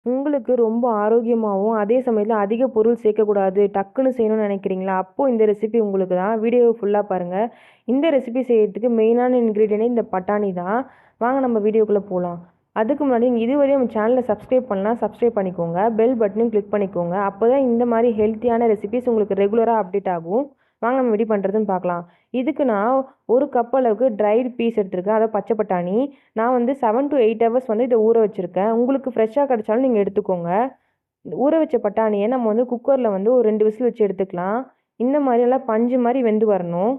உங்களுக்கு ரொம்ப ஆரோக்கியமாவும், அதே சமயத்தில அதிக பொருள் சேர்க்கக்கூடாது, டக்குன்னு செய்யணும்னு நினைக்கிறீங்களா? அப்போ இந்த ரெசிபி உங்களுக்கு தான். வீடியோவ ஃபுல்லா பாருங்க. இந்த ரெசிபி செய்யறதுக்கு மெயினான இன்கிரீடியன்ட் இந்த பட்டாணி தான். வாங்க நம்ம வீடியோக்குள்ள போலாம். அதுக்கு முன்னாடி நீங்க இதுவரையும் நம்ம சேனல சப்ஸ்கிரைப் பண்ணலனா சப்ஸ்கிரைப் பண்ணிக்கோங்க. பெல் பட்டனையும் கிளிக் பண்ணிக்கோங்க. அப்பதான் இந்த மாரி ஹெல்த்தியான ரெசிபீஸ் உங்களுக்கு ரெகுலரா அப்டேட் ஆகும். வாங்க நம்ம எப்படி பண்றதுன்னு பார்க்கலாம். இதுக்கு நான் 1 கப் அளவுக்கு ட்ரைடு பீஸ் எடுத்திருக்கேன். அதாவது பச்சை பட்டாணி. நான் வந்து 7 to 8 ஹவர்ஸ் வந்து இத ஊற வச்சிருக்கேன். உங்களுக்கு ஃப்ரெஷ்ஷா கிடைச்சாலும் நீங்க எடுத்துக்கோங்க. ஊற வச்ச பட்டாணிய நம்ம வந்து குக்கர்ல வந்து ஒரு 2 விசில் வச்சு எடுத்துக்கலாம். இந்த மாரி நல்லா பஞ்சு மாரி வெந்து வரணும்.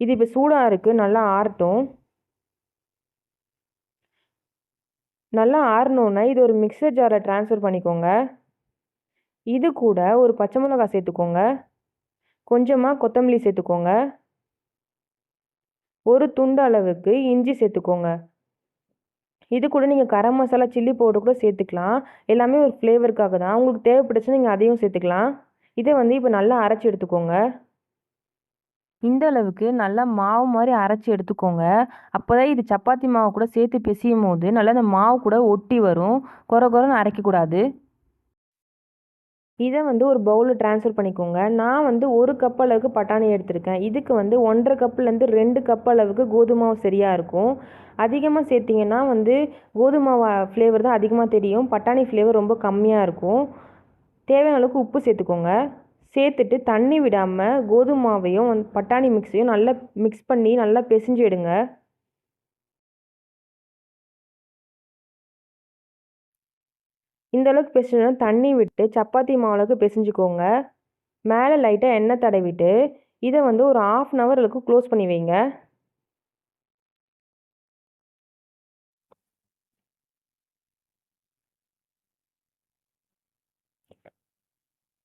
இது இப்ப சூடா இருக்கு. நல்லா ஆறட்டும். நல்லா ஆறுனோனே இது ஒரு மிக்ஸர் ஜார்ல ட்ரான்ஸ்ஃபர் பண்ணிக்கோங்க. இது கூட ஒரு பச்சை மிளகாய் சேர்த்துக்கோங்க. கொஞ்சமா கொத்தமல்லி சேர்த்துக்கோங்க. ஒரு துண்டு அளவுக்கு இஞ்சி சேர்த்துக்கோங்க. இது கூட நீங்க கரம் மசாலா, சில்லி பவுடர் கூட சேர்த்துக்கலாம். எல்லாமே ஒரு ஃப்ளேவருக்காக தான். உங்களுக்கு தேவைப்பட்டுச்சுன்னா நீங்க அதையும் சேர்த்துக்கலாம். இத வந்து இப்ப நல்லா அரைச்சு எடுத்துக்கோங்க. இந்த அளவுக்கு நல்லா மாவு மாரி அரைச்சு எடுத்துக்கோங்க. அப்பதான் இது சப்பாத்தி மாவு கூட சேர்த்து பிசையும்போது, நல்லா அந்த மாவு கூட ஒட்டி வரும். கொர கொரன்னு அரைக்கக்கூடாது. இத வந்து ஒரு பவுல்ல ட்ரான்ஸ்ஃபர் பண்ணிக்கோங்க. நான் வந்து 1 கப் அளவுக்கு பட்டாணி எடுத்திருக்கேன். இதுக்கு வந்து 1 1/2 கப்லேருந்து 2 கப் அளவுக்கு கோதும மாவு சரியா இருக்கும். அதிகமா சேர்த்தீங்கன்னா வந்து கோதும மாவு ஃப்ளேவர் தான் அதிகமா தெரியும். பட்டாணி ஃப்ளேவர் ரொம்ப கம்மியா இருக்கும். தேவையான அளவுக்கு உப்பு சேர்த்துக்கோங்க. சேர்த்துட்டு தண்ணி விடாம கோதும மாவையும் பட்டாணி மிக்ஸையும் நல்லா மிக்ஸ் பண்ணி நல்லா பெசஞ்சு எடுங்க. இந்த அளவுக்கு பெசஞ்சோன்னா தண்ணி விட்டு சப்பாத்தி மாவு அளவுக்கு பெசஞ்சுக்கோங்க. மேலே லைட்டா எண்ணெய் தடவிட்டு, இத வந்து ஒரு 1/2 அன் ஹவர் அளவுக்கு க்ளோஸ் பண்ணி வைங்க.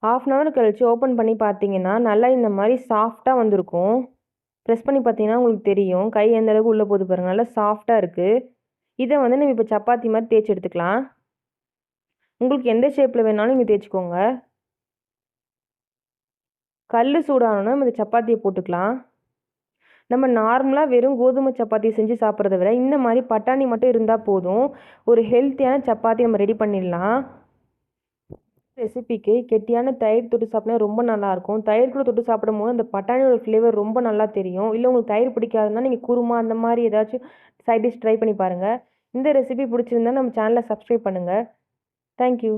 1/2 அன் ஹவர் கழிச்சு ஓப்பன் பண்ணி பார்த்தீங்கன்னா, நல்லா இந்த மாரி சாஃப்ட்டா வந்திருக்கும். ப்ரெஸ் பண்ணி பார்த்தீங்கன்னா உங்களுக்கு தெரியும். கை எந்த அளவுக்கு உள்ள போகுது பாருங்க. நல்லா சாஃப்ட்டா இருக்கு. இத வந்து நம்ம இப்ப சப்பாத்தி மாரி தேய்ச்சு எடுத்துக்கலாம். உங்களுக்கு எந்த ஷேப்ல வேணாலும் நீங்க தேய்ச்சுக்கோங்க. கல்லு சூடானோனே நம்ம இந்த சப்பாத்திய போட்டுக்கலாம். நம்ம நார்மலா வெறும் கோதுமை சப்பாத்தி செஞ்சு சாப்பிட்றத விட, இந்த மாரி பட்டாணி மட்டும் இருந்தா போதும். ஒரு ஹெல்த்தியான சப்பாத்தி நம்ம ரெடி பண்ணிடலாம். ரெசிபிக்கு கெட்டியான தயிர் தொட்டு சாப்பிட்டா ரொம்ப நல்லாயிருக்கும். தயிர் கூட தொட்டு சாப்பிடும்போது அந்த பட்டாணியோட ஃப்ளேவர் ரொம்ப நல்லா தெரியும். இல்ல உங்களுக்கு தயிர் பிடிக்காதுன்னா, நீங்க குருமா அந்த மாரி ஏதாச்சும் சைட் டிஷ் ட்ரை பண்ணி பாருங்க. இந்த ரெசிபி பிடிச்சிருந்தா நம்ம சேனல சப்ஸ்கிரைப் பண்ணுங்க. Thank you.